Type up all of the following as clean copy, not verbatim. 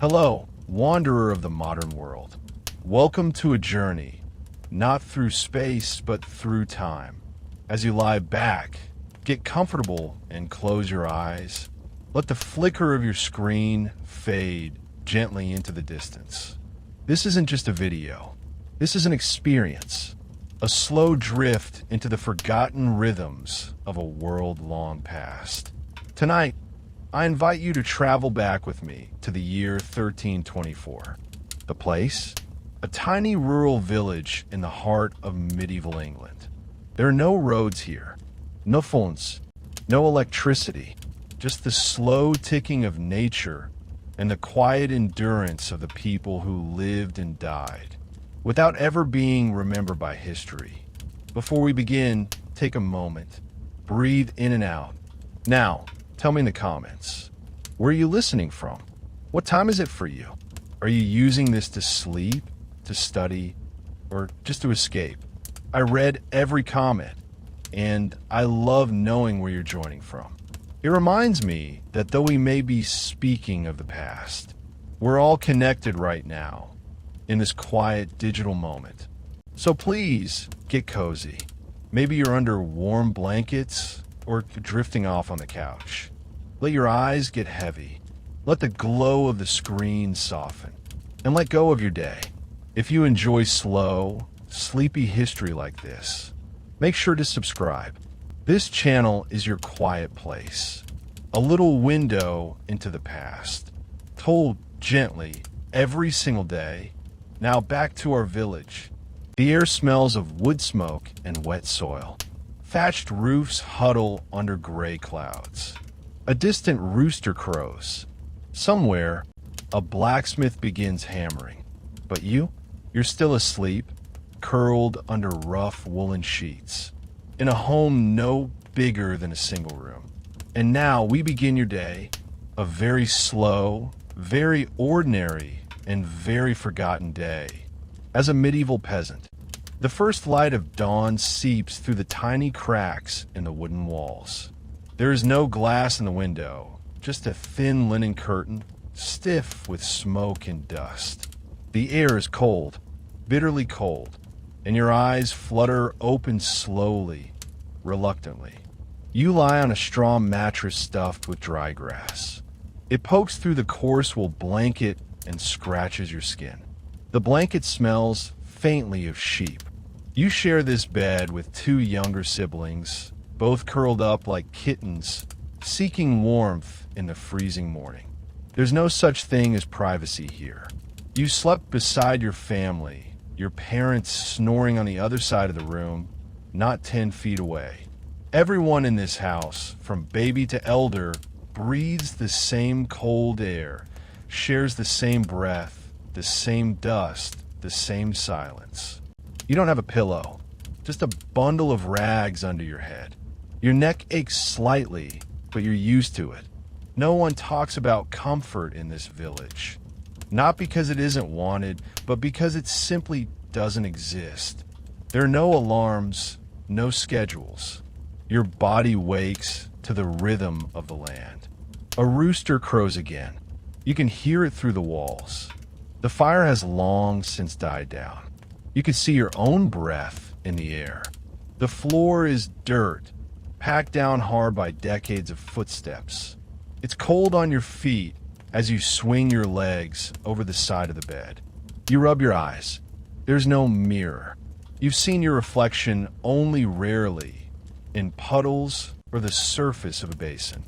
Hello, wanderer of the modern world. Welcome to a journey, not through space, but through time. As you lie back, get comfortable and close your eyes. Let the flicker of your screen fade gently into the distance. This isn't just a video. This is an experience, a slow drift into the forgotten rhythms of a world long past. Tonight, I invite you to travel back with me to the year 1324. The place? A tiny rural village in the heart of medieval England. There are no roads here, no phones, no electricity, just the slow ticking of nature and the quiet endurance of the people who lived and died, without ever being remembered by history. Before we begin, take a moment, breathe in and out. Now, tell me in the comments, where are you listening from? What time is it for you? Are you using this to sleep, to study, or just to escape? I read every comment, and I love knowing where you're joining from. It reminds me that though we may be speaking of the past, we're all connected right now in this quiet digital moment. So please get cozy. Maybe you're under warm blankets or drifting off on the couch. Let your eyes get heavy. Let the glow of the screen soften. And let go of your day. If you enjoy slow, sleepy history like this, make sure to subscribe. This channel is your quiet place. A little window into the past, told gently every single day. Now back to our village. The air smells of wood smoke and wet soil. Thatched roofs huddle under gray clouds. A distant rooster crows. Somewhere, a blacksmith begins hammering. But you're still asleep, curled under rough woolen sheets, in a home no bigger than a single room. And now we begin your day, a very slow, very ordinary, and very forgotten day. As a medieval peasant, the first light of dawn seeps through the tiny cracks in the wooden walls. There is no glass in the window, just a thin linen curtain, stiff with smoke and dust. The air is cold, bitterly cold, and your eyes flutter open slowly, reluctantly. You lie on a straw mattress stuffed with dry grass. It pokes through the coarse wool blanket and scratches your skin. The blanket smells faintly of sheep. You share this bed with two younger siblings, both curled up like kittens, seeking warmth in the freezing morning. There's no such thing as privacy here. You slept beside your family, your parents snoring on the other side of the room, not 10 feet away. Everyone in this house, from baby to elder, breathes the same cold air, shares the same breath, the same dust, the same silence. You don't have a pillow, just a bundle of rags under your head. Your neck aches slightly, but you're used to it. No one talks about comfort in this village. Not because it isn't wanted, but because it simply doesn't exist. There are no alarms, no schedules. Your body wakes to the rhythm of the land. A rooster crows again. You can hear it through the walls. The fire has long since died down. You can see your own breath in the air. The floor is dirt, packed down hard by decades of footsteps. It's cold on your feet as you swing your legs over the side of the bed. You rub your eyes. There's no mirror. You've seen your reflection only rarely, in puddles or the surface of a basin.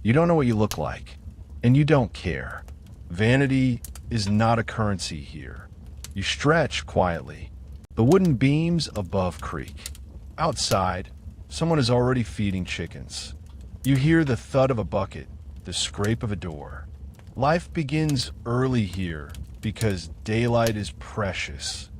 You don't know what you look like, and you don't care. Vanity is not a currency here. You stretch quietly. The wooden beams above creak. Outside, someone is already feeding chickens. You hear the thud of a bucket, the scrape of a door. Life begins early here because daylight is precious.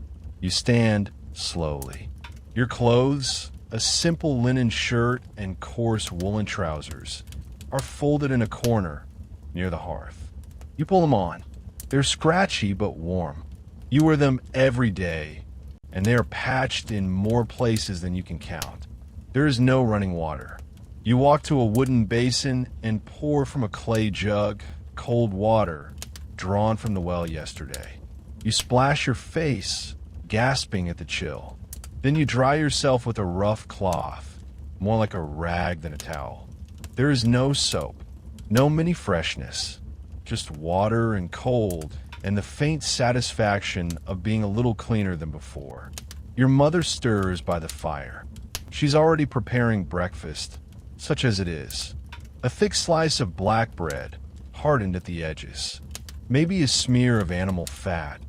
You stand slowly. Your clothes, a simple linen shirt and coarse woolen trousers, are folded in a corner near the hearth. You pull them on. They're scratchy but warm. You wear them every day, and they are patched in more places than you can count. There is no running water. You walk to a wooden basin and pour from a clay jug cold water drawn from the well yesterday. You splash your face, gasping at the chill. Then you dry yourself with a rough cloth, more like a rag than a towel. There is no soap, no mini freshness, just water and cold and the faint satisfaction of being a little cleaner than before. Your mother stirs by the fire. She's already preparing breakfast, such as it is. A thick slice of black bread, hardened at the edges. Maybe a smear of animal fat,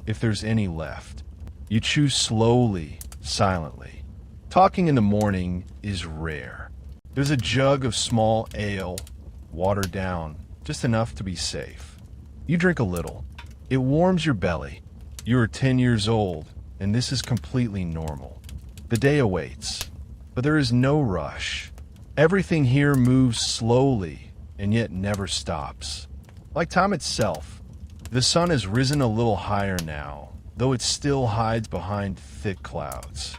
if there's any left. You chew slowly, silently. Talking in the morning is rare. There's a jug of small ale, watered down, just enough to be safe. You drink a little. It warms your belly. You are 10 years old, and this is completely normal. The day awaits, but there is no rush. Everything here moves slowly, and yet never stops. Like time itself, the sun has risen a little higher now, though it still hides behind thick clouds.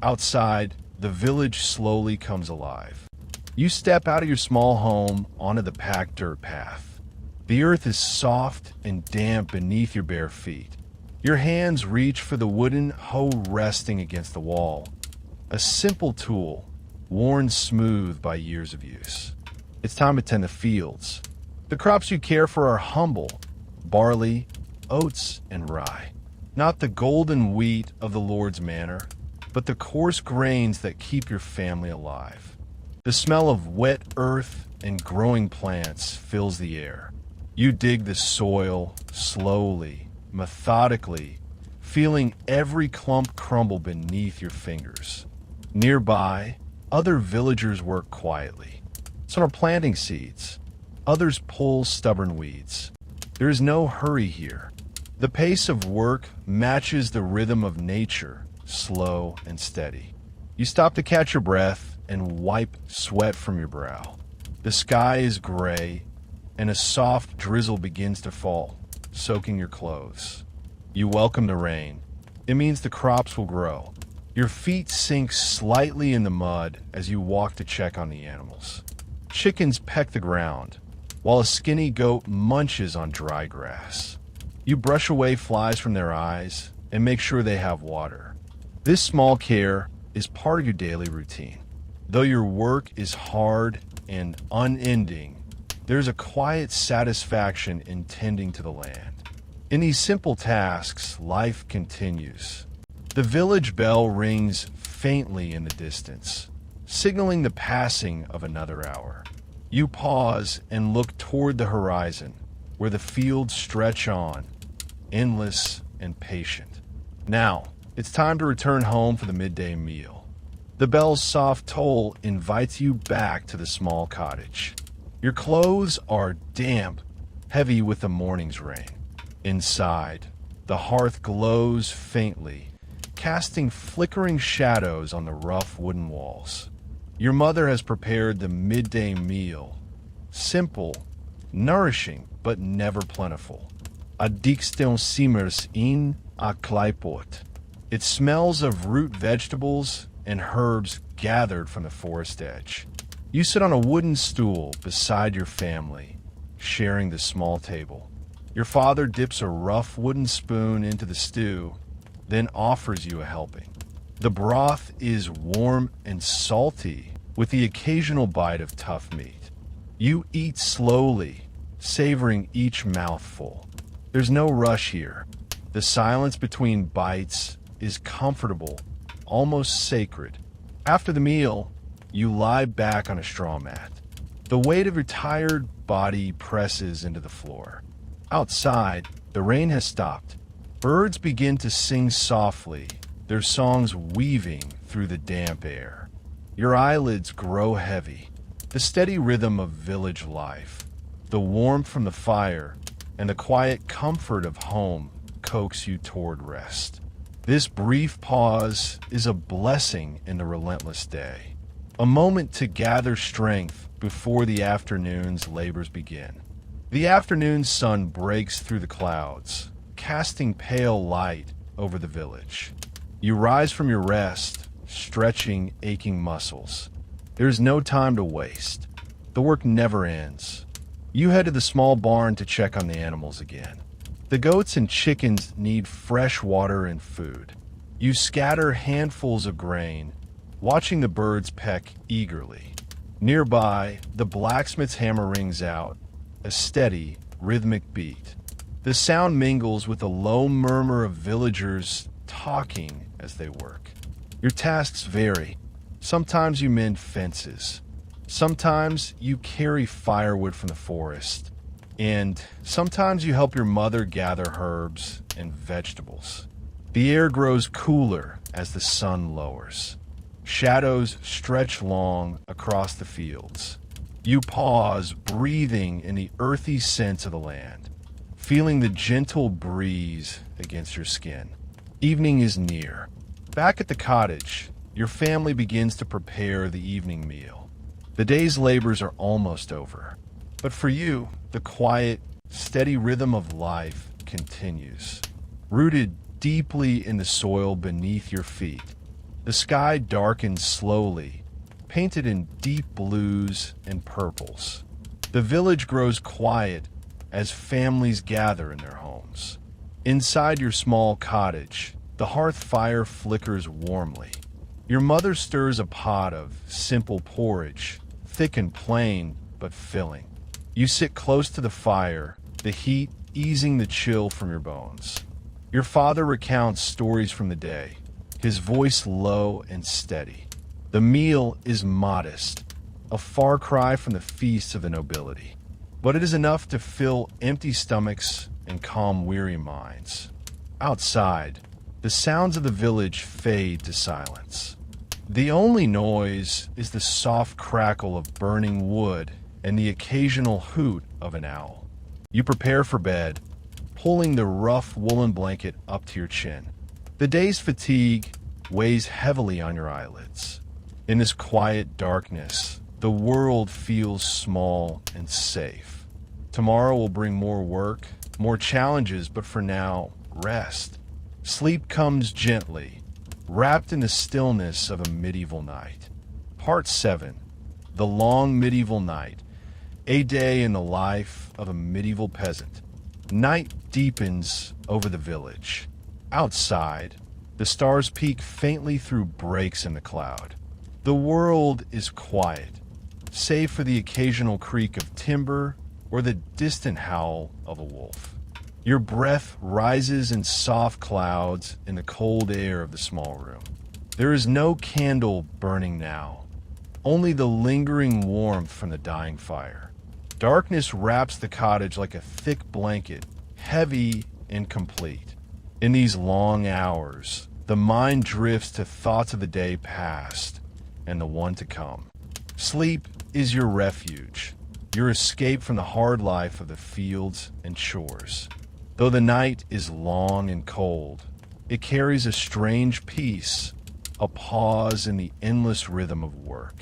Outside, the village slowly comes alive. You step out of your small home onto the packed dirt path. The earth is soft and damp beneath your bare feet. Your hands reach for the wooden hoe resting against the wall. A simple tool, worn smooth by years of use. It's time to tend the fields. The crops you care for are humble: barley, oats, and rye. Not the golden wheat of the Lord's manor, but the coarse grains that keep your family alive. The smell of wet earth and growing plants fills the air. You dig the soil slowly, methodically, feeling every clump crumble beneath your fingers. Nearby, other villagers work quietly. Some are planting seeds. Others pull stubborn weeds. There is no hurry here. The pace of work matches the rhythm of nature, slow and steady. You stop to catch your breath and wipe sweat from your brow. The sky is gray, and a soft drizzle begins to fall, soaking your clothes. You welcome the rain. It means the crops will grow. Your feet sink slightly in the mud as you walk to check on the animals. Chickens peck the ground, while a skinny goat munches on dry grass. You brush away flies from their eyes and make sure they have water. This small care is part of your daily routine. Though your work is hard and unending, there's a quiet satisfaction in tending to the land. In these simple tasks, life continues. The village bell rings faintly in the distance, signaling the passing of another hour. You pause and look toward the horizon, where the fields stretch on, endless and patient. Now, it's time to return home for the midday meal. The bell's soft toll invites you back to the small cottage. Your clothes are damp, heavy with the morning's rain. Inside, the hearth glows faintly, casting flickering shadows on the rough wooden walls. Your mother has prepared the midday meal. Simple, nourishing, but never plentiful. A diksten simmers in a kleipot. It smells of root vegetables and herbs gathered from the forest edge. You sit on a wooden stool beside your family, sharing the small table. Your father dips a rough wooden spoon into the stew, then offers you a helping. The broth is warm and salty, with the occasional bite of tough meat. You eat slowly, savoring each mouthful. There's no rush here. The silence between bites is comfortable, almost sacred. After the meal, you lie back on a straw mat. The weight of your tired body presses into the floor. Outside, the rain has stopped. Birds begin to sing softly, their songs weaving through the damp air. Your eyelids grow heavy. The steady rhythm of village life, the warmth from the fire, and the quiet comfort of home coax you toward rest. This brief pause is a blessing in the relentless day, a moment to gather strength before the afternoon's labors begin. The afternoon sun breaks through the clouds, casting pale light over the village. You rise from your rest, stretching aching muscles. There is no time to waste. The work never ends. You head to the small barn to check on the animals again. The goats and chickens need fresh water and food. You scatter handfuls of grain, watching the birds peck eagerly. Nearby, the blacksmith's hammer rings out, a steady, rhythmic beat. The sound mingles with a low murmur of villagers talking as they work. Your tasks vary. Sometimes you mend fences. Sometimes you carry firewood from the forest. And sometimes you help your mother gather herbs and vegetables. The air grows cooler as the sun lowers. Shadows stretch long across the fields. You pause, breathing in the earthy scent of the land, feeling the gentle breeze against your skin. Evening is near. Back at the cottage, your family begins to prepare the evening meal. The day's labors are almost over. But for you, the quiet, steady rhythm of life continues. Rooted deeply in the soil beneath your feet, the sky darkens slowly, painted in deep blues and purples. The village grows quiet as families gather in their homes. Inside your small cottage, the hearth fire flickers warmly. Your mother stirs a pot of simple porridge, thick and plain but filling. You sit close to the fire, the heat easing the chill from your bones. Your father recounts stories from the day, his voice low and steady. The meal is modest, a far cry from the feasts of the nobility, but it is enough to fill empty stomachs and calm weary minds. Outside, the sounds of the village fade to silence. The only noise is the soft crackle of burning wood and the occasional hoot of an owl. You prepare for bed, pulling the rough woolen blanket up to your chin. The day's fatigue weighs heavily on your eyelids. In this quiet darkness, the world feels small and safe. Tomorrow will bring more work, more challenges, but for now, rest. Sleep comes gently, wrapped in the stillness of a medieval night. Part 7. The Long Medieval Night. A day in the life of a medieval peasant. Night deepens over the village. Outside, the stars peek faintly through breaks in the cloud. The world is quiet, save for the occasional creak of timber or the distant howl of a wolf. Your breath rises in soft clouds in the cold air of the small room. There is no candle burning now, only the lingering warmth from the dying fire. Darkness wraps the cottage like a thick blanket, heavy and complete. In these long hours, the mind drifts to thoughts of the day past and the one to come. Sleep is your refuge, your escape from the hard life of the fields and shores. Though the night is long and cold, it carries a strange peace, a pause in the endless rhythm of work.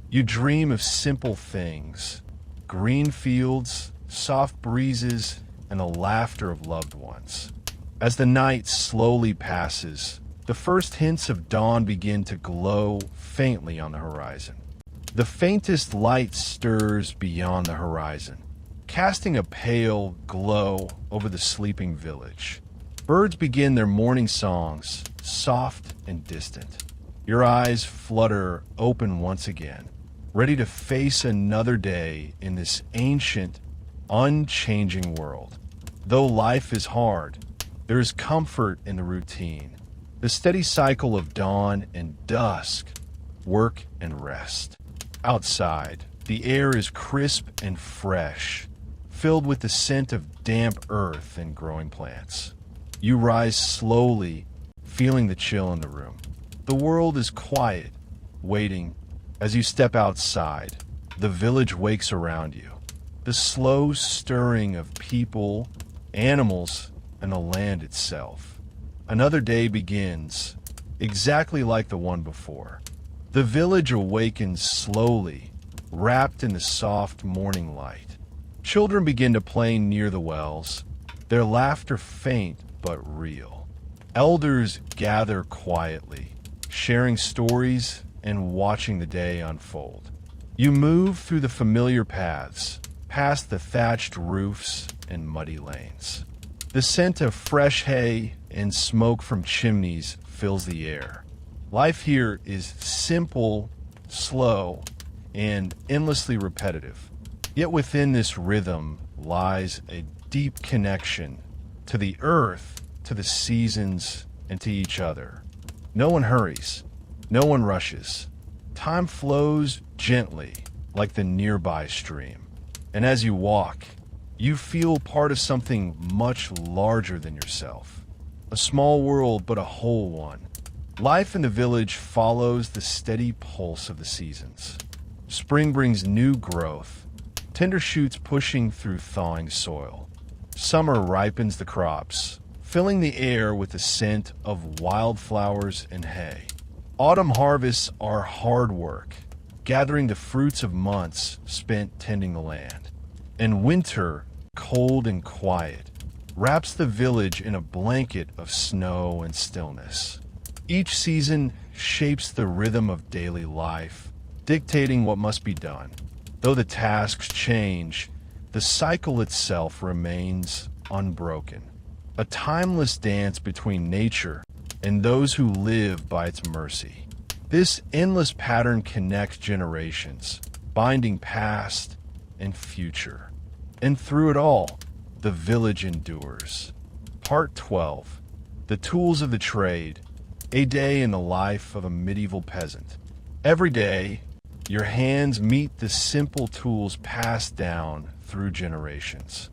You dream of simple things, green fields, soft breezes, and the laughter of loved ones. As the night slowly passes, the first hints of dawn begin to glow faintly on the horizon. The faintest light stirs beyond the horizon, casting a pale glow over the sleeping village. Birds begin their morning songs, soft and distant. Your eyes flutter open once again, ready to face another day in this ancient, unchanging world. Though life is hard, there is comfort in the routine, the steady cycle of dawn and dusk, work and rest. Outside, the air is crisp and fresh, filled with the scent of damp earth and growing plants. You rise slowly, feeling the chill in the room. The world is quiet, waiting. As you step outside, the village wakes around you. The slow stirring of people, animals, and the land itself. Another day begins, exactly like the one before. The village awakens slowly, wrapped in the soft morning light. Children begin to play near the wells, their laughter faint but real. Elders gather quietly, sharing stories and watching the day unfold. You move through the familiar paths, past the thatched roofs and muddy lanes. The scent of fresh hay and smoke from chimneys fills the air. Life here is simple, slow, and endlessly repetitive. Yet within this rhythm lies a deep connection to the earth, to the seasons, and to each other. No one hurries. No one rushes. Time flows gently like the nearby stream. And as you walk, you feel part of something much larger than yourself. A small world, but a whole one. Life in the village follows the steady pulse of the seasons. Spring brings new growth, tender shoots pushing through thawing soil. Summer ripens the crops, filling the air with the scent of wildflowers and hay. Autumn harvests are hard work, gathering the fruits of months spent tending the land. And winter, cold and quiet, wraps the village in a blanket of snow and stillness. Each season shapes the rhythm of daily life, dictating what must be done. Though the tasks change, the cycle itself remains unbroken. A timeless dance between nature and those who live by its mercy. This endless pattern connects generations, binding past and future. And through it all, the village endures. Part 12. The Tools of the Trade. A day in the life of a medieval peasant. Every day, your hands meet the simple tools passed down through generations.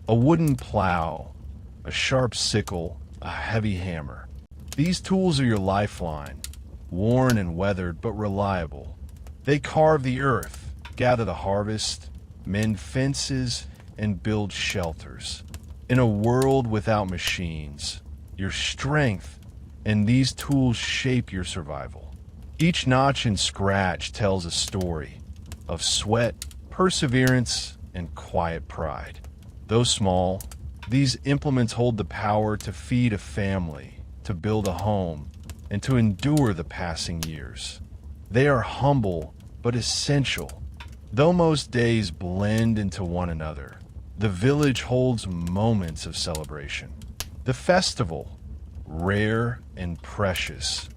A wooden plow, a sharp sickle, a heavy hammer. These tools are your lifeline, worn and weathered but reliable. They carve the earth, gather the harvest, mend fences, and build shelters. In a world without machines, your strength and these tools shape your survival. Each notch and scratch tells a story of sweat, perseverance, and quiet pride. Though small, these implements hold the power to feed a family, to build a home, and to endure the passing years. They are humble but essential. Though most days blend into one another, the village holds moments of celebration. The festival, rare and precious,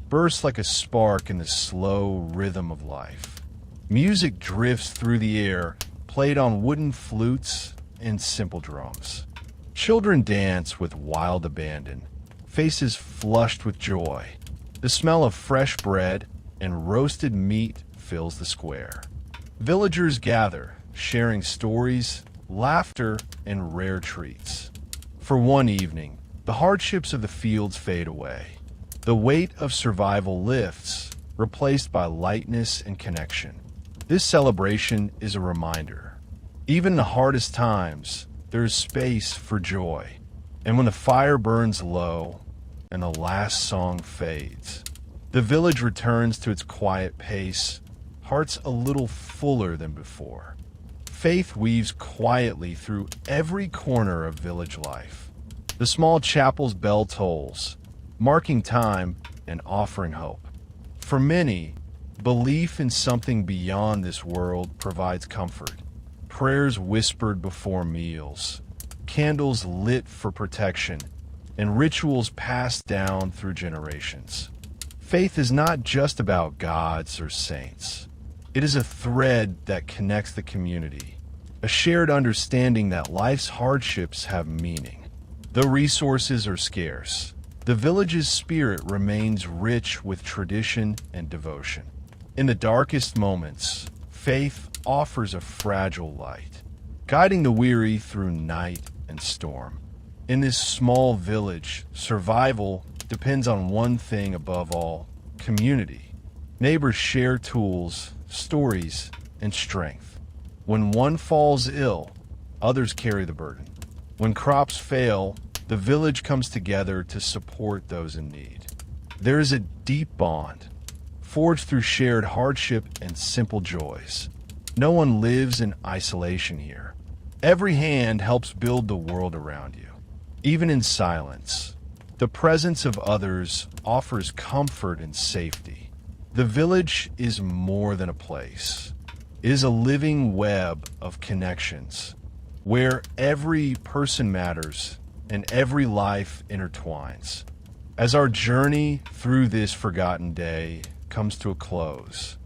bursts like a spark in the slow rhythm of life. Music drifts through the air, played on wooden flutes and simple drums. Children dance with wild abandon, faces flushed with joy. The smell of fresh bread and roasted meat fills the square. Villagers gather, sharing stories, laughter, and rare treats. For one evening, the hardships of the fields fade away. The weight of survival lifts, replaced by lightness and connection. This celebration is a reminder. Even in the hardest times, there is space for joy. And when the fire burns low and the last song fades, the village returns to its quiet pace, hearts a little fuller than before. Faith weaves quietly through every corner of village life. The small chapel's bell tolls, marking time and offering hope. For many, belief in something beyond this world provides comfort. Prayers whispered before meals, candles lit for protection, and rituals passed down through generations. Faith is not just about gods or saints. It is a thread that connects the community, a shared understanding that life's hardships have meaning. Though resources are scarce, the village's spirit remains rich with tradition and devotion. In the darkest moments, faith offers a fragile light, guiding the weary through night and storm. In this small village, survival depends on one thing above all: community. Neighbors share tools, stories, and strength. When one falls ill, others carry the burden. When crops fail, the village comes together to support those in need. There is a deep bond, forged through shared hardship and simple joys. No one lives in isolation here. Every hand helps build the world around you. Even in silence, the presence of others offers comfort and safety. The village is more than a place. is a living web of connections where every person matters and every life intertwines. As our journey through this forgotten day comes to a close,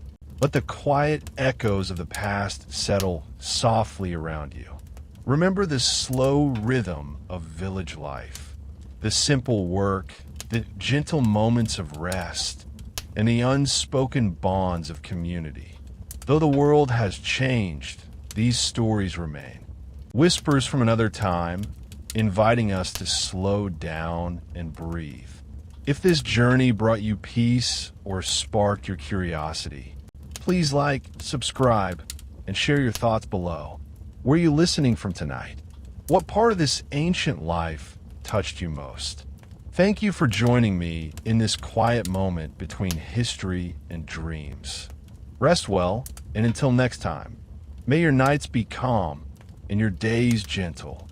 let the quiet echoes of the past settle softly around you. Remember the slow rhythm of village life, the simple work, the gentle moments of rest, and the unspoken bonds of community. Though the world has changed, these stories remain. Whispers from another time, inviting us to slow down and breathe. If this journey brought you peace or sparked your curiosity, please like, subscribe, and share your thoughts below. Where are you listening from tonight? What part of this ancient life touched you most? Thank you for joining me in this quiet moment between history and dreams. Rest well, and until next time, may your nights be calm and your days gentle.